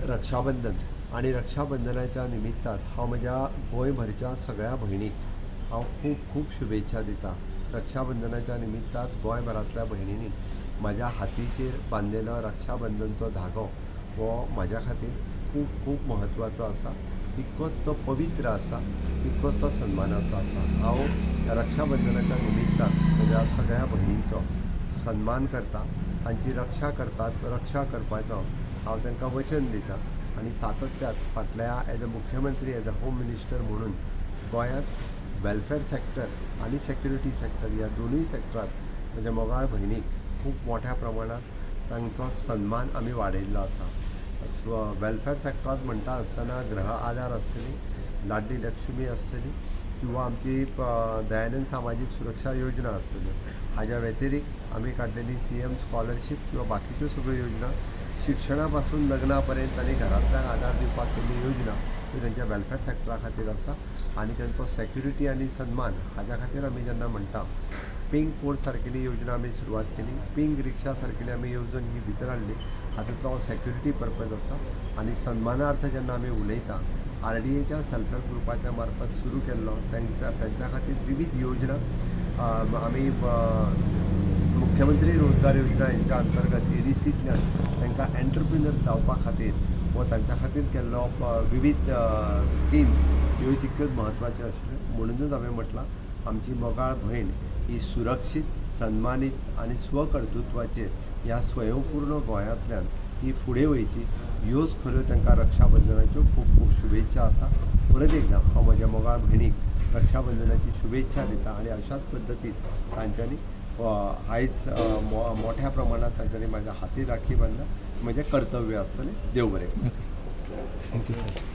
रक्षाबंधन आणि रक्षाबंधनाच्या निमित्तान हांव म्हज्या गोंयभरच्या सगळ्या भयणीक हांव खूब खूब शुभेच्छा दिता। रक्षाबंधनाच्या निमित्तान गोंयभरांतल्या भयणींनी म्हाज्या हातीचेर बांदिल्लो रक्षाबंधनचो धागो हो म्हाज्या खातीर खूब खूब म्हत्वाचो आसा। तितकोच तो पवित्र आसा, तितकोच तो सन्मानाचो आसा। हांव रक्षाबंधनाच्या निमित्तान म्हज्या सगळ्या भयणींचो सन्मान करता, तांची रक्षा करपाचो हांव तांकां वचन दिता आनी सातत्यान फाटल्या एज अ मुख्यमंत्री एज अ होम मिनिस्टर म्हणून गोंयांत वेलफेअर सॅक्टर आनी सेक्युरिटी सॅक्टर ह्या दोनूय सॅक्टरांत म्हज्या मोगाळ भयणीक खूब मोठ्या प्रमाणांत तांचो सन्मान आमी वाडयल्लो आसा। वेलफेअर सॅक्टरांत म्हणटा आसतना गृह आदार आसतली, लाडली लक्ष्मी आसतली किंवा आमची दयानंद सामाजीक सुरक्षा योजना आसतल्यो। हाज्या व्यतिरिक्त आमी काडलेली CM स्कॉलरशीप किंवा बाकीच्यो सगळ्यो योजना, शिक्षणा पासून लग्ना पर्यंत आनी घरांतल्याक आदार दिवपाक केल्ली योजना ह्यो तांच्या वेलफेअर सॅक्टरा खातीर आसा। आनी तांचो सेक्युरिटी आनी सन्मान हाज्या खातीर आमी जेन्ना म्हणटा पिंक फोर्स सारकेली योजना आमी सुरवात केली, पिंक रिक्षा सारकेली आमी येवजण ही भितर हाडली, हातूंतलो सेक्युरिटी पर्पज आसा। आनी सन्मानार्थ जेन्ना आमी उलयता RDAच्या सेल्फ हेल्प ग्रुपाच्या मार्फत सुरू केल्लो त्यांच्या खातीर विविध योजना आमी मुख्यमंत्री रोजगार योजना यांच्या अंतर्गत ADCंतल्यान तांकां एंटरप्रिनर जावपा खातीर व तांच्या खातीर केल्लो विविध स्किम्स ह्यो तितक्योच म्हत्वाच्यो आशिल्ल्यो। म्हणूनच हांवें म्हटलां आमची मोगाळ भयण ही सुरक्षीत, सन्मानीत आनी स्वकर्तृत्वाचेर ह्या स्वयंपूर्ण गोंयांतल्यान ही फुडें वयची, ह्योच खऱ्यो तांकां रक्षाबंधनाच्यो खूब खूब शुभेच्छा आसा। परत एकदा हांव म्हज्या मोगाळ भयणीक रक्षाबंधनाची शुभेच्छा दिता आनी अशाच पद्दतीन तांच्यांनी आयज मोठ्या प्रमाणात तांच्यांनी म्हाज्या हाती राखी बांदल्या, म्हजें कर्तव्य आसतलें। देव बरें करूं। Thank you sir.